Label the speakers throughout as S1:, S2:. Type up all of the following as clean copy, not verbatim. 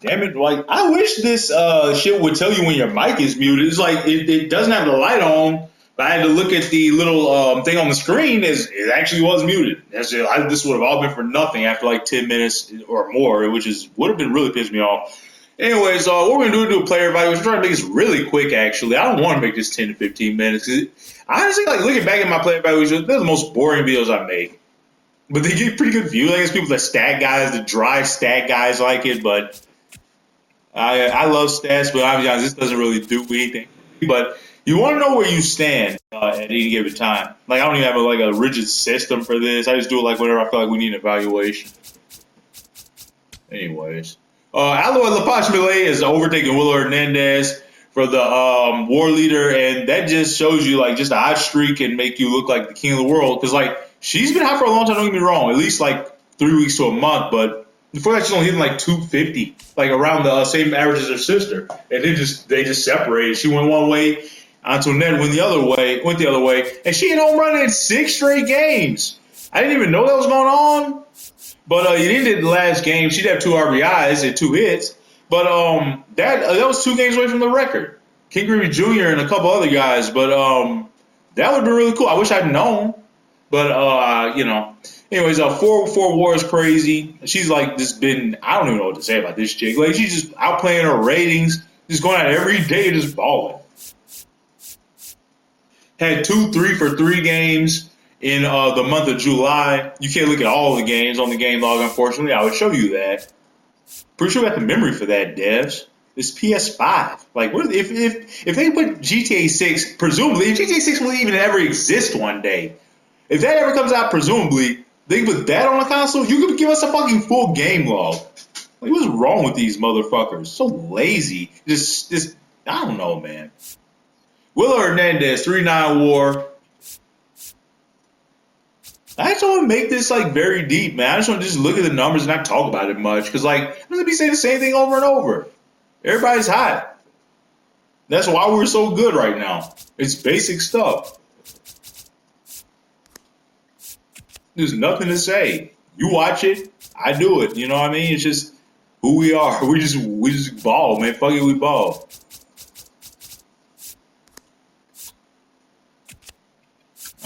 S1: Damn it! Like I wish this shit would tell you when your mic is muted. It's like it doesn't have the light on, but I had to look at the little thing on the screen. It actually was muted. This would have all been for nothing after like 10 minutes or more, which is would have been really pissed me off. Anyways, what we're gonna do a player evaluation. We're trying to make this really quick. Actually, I don't want to make this 10 to 15 minutes. I honestly like looking back at my player evaluation. They're the most boring videos I make, but they get pretty good views. I guess people that stat guys, the dry stat guys like it, but. I love stats, but obviously this doesn't really do anything. But you want to know where you stand at any given time. Like I don't even have like a rigid system for this. I just do it like whenever I feel like we need an evaluation. Anyways, Aloy Lapashmile is overtaking Willow Hernandez for the war leader, and that just shows you like just a hot streak can make you look like the king of the world. Because like she's been hot for a long time. Don't get me wrong, at least like 3 weeks to a month, but. Before that, she's only hitting like 250, like around the same average as her sister, and they just separated. She went one way, Antoinette went the other way, and she hit home run in 6 straight games. I didn't even know that was going on, but you didn't hit the last game. She'd have 2 RBIs and 2 hits, but that was 2 games away from the record. King Griffey Jr. and a couple other guys, but that would have been really cool. I wish I'd known, but you know. Anyways, 4 War is crazy. She's like just been, I don't even know what to say about this chick. Like she's just outplaying her ratings, just going out every day just balling. Had 2 3-for-3 games in the month of July. You can't look at all the games on the game log, unfortunately. I would show you that. Pretty sure we got the memory for that, devs. It's PS5. Like, if they put GTA 6, presumably, if GTA 6 will even ever exist one day, if that ever comes out, presumably, they put that on a console, you could give us a fucking full game log. Like, what's wrong with these motherfuckers? So lazy. Just I don't know, man. Willow Hernandez, 3-9 War. I just want to make this like very deep, man. I just want to just look at the numbers and not talk about it much, because like I'm gonna be saying the same thing over and over. Everybody's hot. That's why we're so good right now. It's basic stuff. There's nothing to say. You watch it, I do it. You know what I mean? It's just who we are. We just ball, man. Fuck it, we ball.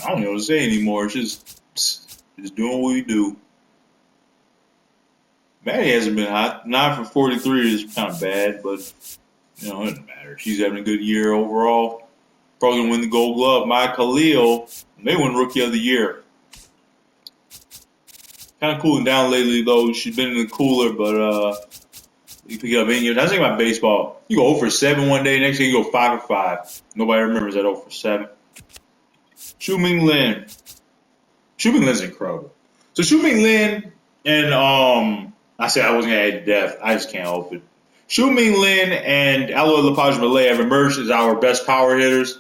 S1: I don't know what to say anymore. It's just doing what we do. Maddie hasn't been hot. 9 for 43 is kind of bad, but you know, it doesn't matter. She's having a good year overall. Probably gonna win the Gold Glove. Maya Khalil may win Rookie of the Year. Kind of cooling down lately, though. She's been in the cooler, but you pick it up any year. That's the thing about baseball. You go 0 for 7 one day, next thing you go 5 for 5. Nobody remembers that 0 for 7. Shu Ming Lin. Shu Ming Lin's incredible. So Shu Ming Lin and I said I wasn't gonna add depth. I just can't help it. Shu Ming Lin and Aloy Lepage Malay have emerged as our best power hitters.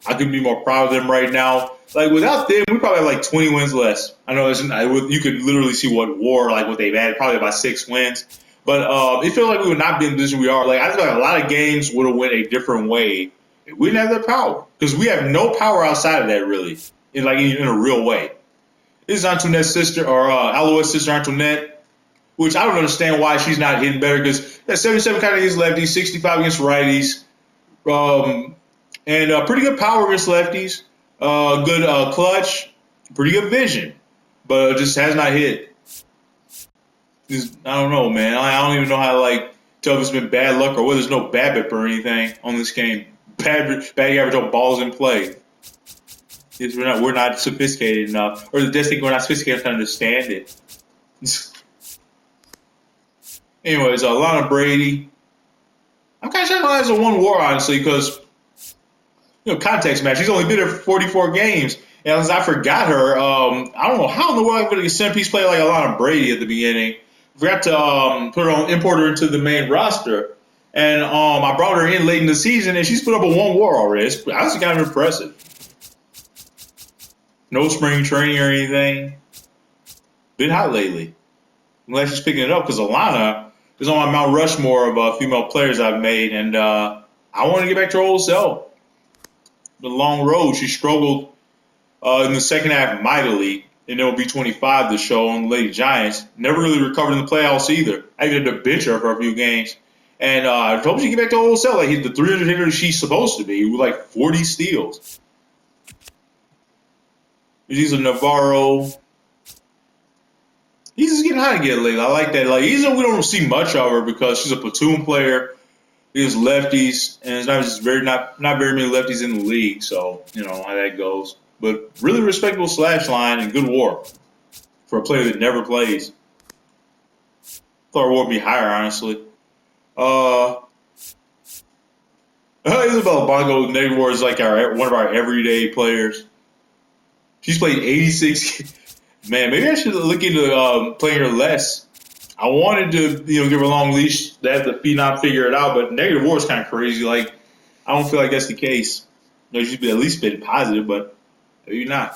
S1: I couldn't be more proud of them right now. Like without them, we probably have like 20 wins less. I know you could literally see what they've added, probably about 6 wins. But it feels like we would not be in the position we are. Like I feel like a lot of games would have went a different way if we didn't have that power, because we have no power outside of that really, in a real way. This is Antoinette's sister, or Aloy's sister Antoinette, which I don't understand why she's not hitting better, because that 77 kind of against lefties, 65 against righties, and pretty good power against lefties, good clutch, pretty good vision, but just has not hit. I don't know, man. I don't even know how to tell if it's been bad luck or whether there's no BABIP or anything on this game. Bad average on balls in play. We're not sophisticated enough, or the just think we're not sophisticated enough to understand it. Anyways, Lana Brady. I'm kind of shocked Lana's a 1 WAR, honestly, because context match. She's only been there for 44 games, and as I forgot her, I don't know how in the world I'm going to get a centerpiece player like Lana Brady at the beginning. Forgot to import her into the main roster, and I brought her in late in the season, and she's put up a 1 WAR already. It's honestly kind of impressive. No spring training or anything. Been hot lately. I'm glad she's picking it up, because Alana is on my Mount Rushmore of female players I've made, and I want to get back to her old self. The long road. She struggled in the second half mightily. in MLB 25, the show on the Lady Giants. Never really recovered in the playoffs either. I even had to bench her for a few games. And I hope she get back to old self. Like, he's the 300 hitter she's supposed to be with like 40 steals. He's a Navarro. He's just getting hot again lately. I like that. Like, even though we don't see much of her because she's a platoon player, he's lefties, and it's not very many lefties in the league. So you know how that goes. But really respectable slash line and good WAR for a player that never plays. Thought her WAR would be higher, honestly. Isabella Bongo negative WAR is like one of our everyday players. She's played 86. Man, maybe I should look into playing her less. I wanted to, give her a long leash to have the phenom figure it out, but negative WAR is kind of crazy. Like, I don't feel like that's the case. She's at least been positive, but maybe not.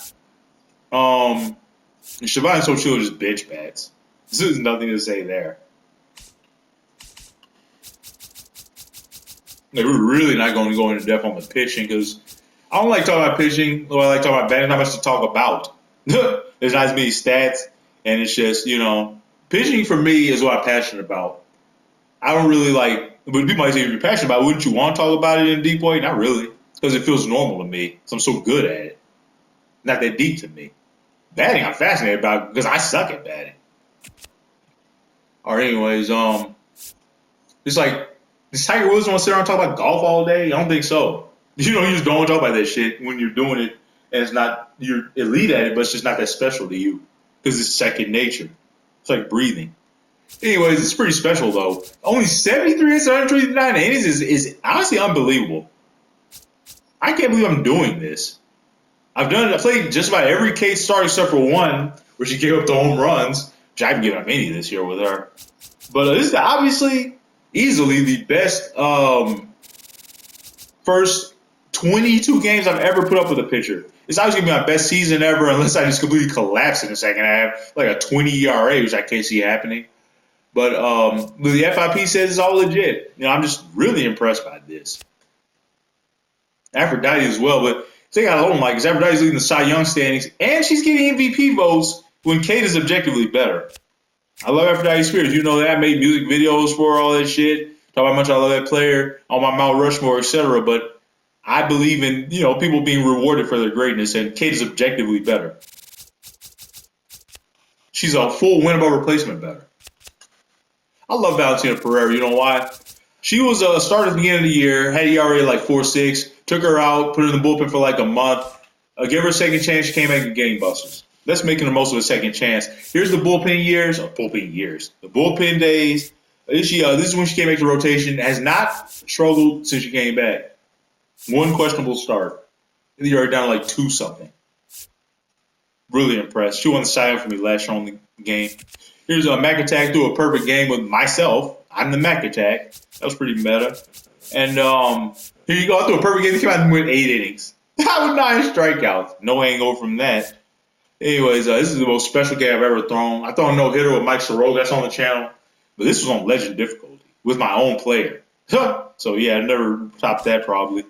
S1: Siobhan and Sochil are just bitch bats. There's nothing to say there. Like, we're really not going to go into depth on the pitching because I don't like talking about pitching. Or I like talking about batting. Not much to talk about. There's not as many stats, and it's just, pitching for me is what I'm passionate about. I don't really like, but people might say if you're passionate about it, wouldn't you want to talk about it in a deep way? Not really, because it feels normal to me, because I'm so good at it. Not that deep to me. Batting, I'm fascinated about because I suck at batting. Or anyways, it's like, does Tiger Woods want to sit around and talk about golf all day? I don't think so. You just don't want to talk about that shit when you're doing it, and it's not, you're elite at it, but it's just not that special to you, because it's second nature. It's like breathing. Anyways, it's pretty special, though. Only 73 hits, 129 innings is honestly unbelievable. I can't believe I'm doing this. I played just about every Kate start except for one, where she gave up the home runs, which I haven't given up any this year with her. But this is obviously, easily the best first 22 games I've ever put up with a pitcher. It's obviously going to be my best season ever unless I just completely collapse in the second half, like a 20 ERA, which I can't see happening. But the FIP says it's all legit. I'm just really impressed by this. Aphrodite as well, but the thing I don't like is Aphrodite's leading the Cy Young standings, and she's getting MVP votes when Kate is objectively better. I love Aphrodite Spears. You know that. I made music videos for her, all that shit. Talk about how much I love that player on my Mount Rushmore, etc. But I believe in, people being rewarded for their greatness, and Kate is objectively better. She's a full winnable replacement better. I love Valentina Pereira. You know why? She was a starter at the beginning of the year, had ERA like 4.6, took her out, put her in the bullpen for like a month, gave her a second chance, she came back and gangbusters. That's making the most of a second chance. Here's the bullpen years, the bullpen days. This is when she came back to rotation. Has not struggled since she came back. One questionable start. You're already down to like 2-something. Really impressed. She won the Cy Young for me last year on the game. Here's a Mac Attack through a perfect game with myself. I'm the Mac Attack. That was pretty meta. And here you go. I threw a perfect game. He came out and went 8 innings. With 9 strikeouts. No hangover from that. Anyways, this is the most special game I've ever thrown. I threw a no-hitter with Mike Soroka. That's on the channel. But this was on Legend difficulty with my own player. So, yeah, I never topped that probably.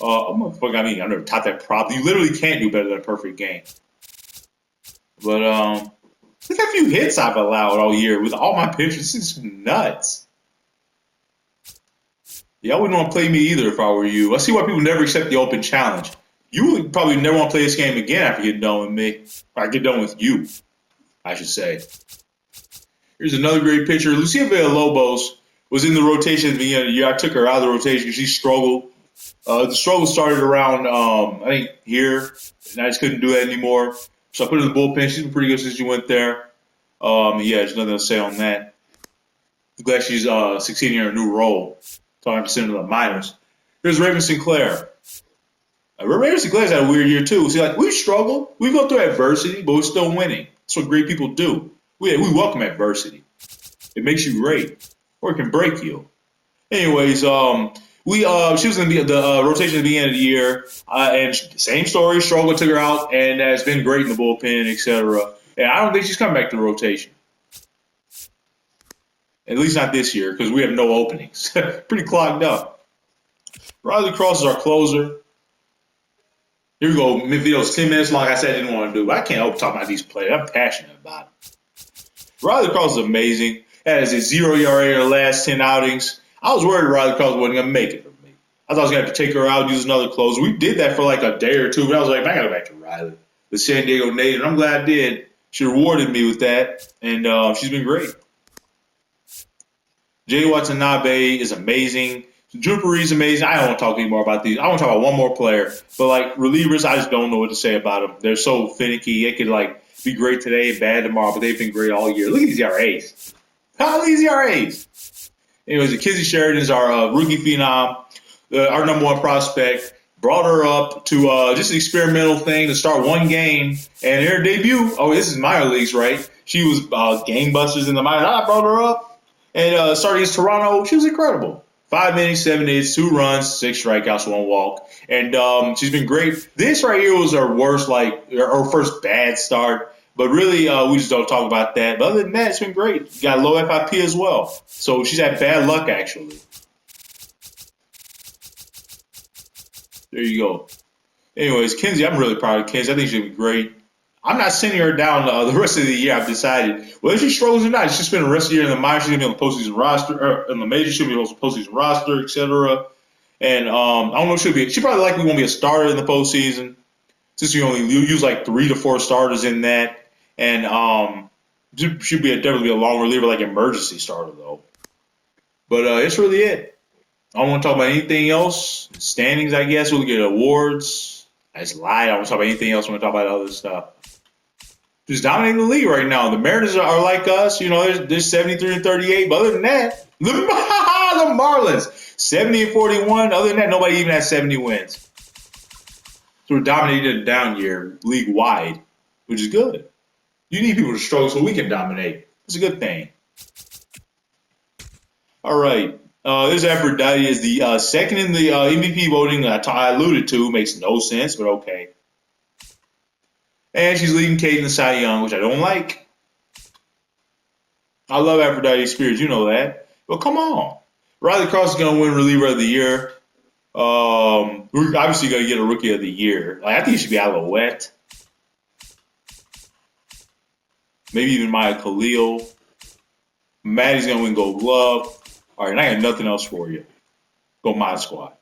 S1: I never topped that probably. You literally can't do better than a perfect game. But, look how few hits I've allowed all year with all my pitchers. This is nuts. Y'all wouldn't want to play me either if I were you. I see why people never accept the open challenge. You would probably never want to play this game again after getting done with me. Or I get done with you, I should say. Here's another great pitcher. Lucia Villalobos was in the rotation at the beginning of the year. I took her out of the rotation because she struggled. The struggle started around, I think, here. And I just couldn't do that anymore. So I put her in the bullpen. She's been pretty good since she went there. Yeah, there's nothing to say on that. I'm glad she's succeeding in her new role. So I have to send her to the minors. Here's Raven Sinclair. Raven Sinclair's had a weird year, too. See, like, we've struggled. We go through adversity, but we're still winning. That's what great people do. We welcome adversity. It makes you great. Or it can break you. Anyways, she was in the rotation at the beginning of the year, and same story, struggled, took her out, and has been great in the bullpen, etc. And I don't think she's coming back to the rotation. At least not this year, because we have no openings. Pretty clogged up. Riley Cross is our closer. Here we go. Video's 10 minutes long. I said I didn't want to do, but I can't help talking about these players. I'm passionate about them. Riley Cross is amazing. Has a 0 ERA in the last 10 outings. I was worried Riley Cross wasn't going to make it for me. I thought I was going to have to take her out, use another closer. We did that for like a day or two, but I was like, I got to go back to Riley, the San Diego native. And I'm glad I did. She rewarded me with that, and she's been great. Jay Watanabe is amazing. Jupiter is amazing. I don't want to talk anymore about these. I want to talk about one more player. But like relievers, I just don't know what to say about them. They're so finicky. They could like be great today and bad tomorrow, but they've been great all year. Look at these ERAs. How are these ERAs? Anyways, Kizzy Sheridan is our rookie phenom, our number one prospect. Brought her up to just an experimental thing to start one game. And her debut, oh, this is minor leagues, right? She was gangbusters in the minors. I brought her up and started against Toronto. She was incredible. 5 innings, 7 hits, 2 runs, 6 strikeouts, 1 walk. And she's been great. This right here was her worst, like, her first bad start. But really, we just don't talk about that. But other than that, it's been great. Got low FIP as well. So she's had bad luck, actually. There you go. Anyways, Kenzie, I'm really proud of Kenzie. I think she'll be great. I'm not sending her down the rest of the year. I've decided. Whether she struggles or not, she's spending the rest of the year in the minors. She's going to be on the postseason roster, or in the major. She'll be on the postseason roster, etc. And I don't know if she'll be. She probably likely won't be a starter in the postseason, since you only use like 3 to 4 starters in that. And she'll be definitely a long reliever, like emergency starter though. But that's really it. I don't want to talk about anything else. Standings, I guess. We'll get awards. I just lied. I don't want to talk about anything else. I want to talk about other stuff. Just dominating the league right now. The Mariners are like us. You know, they're 73 and 38. But other than that, the Marlins 70 and 41. Other than that, nobody even has 70 wins. So we're dominating a down year league wide, which is good. You need people to struggle so we can dominate. It's a good thing. All right. This Aphrodite is the second in the MVP voting that I alluded to. Makes no sense, but okay. And she's leading Kate in the Cy Young, which I don't like. I love Aphrodite Spears, you know that. But come on. Riley Cross is going to win Reliever of the Year. We're obviously going to get a Rookie of the Year. Like, I think he should be Alouette. Maybe even Maya Khalil. Maddie's going to win Gold Glove. All right, and I got nothing else for you. Go Mod Squad.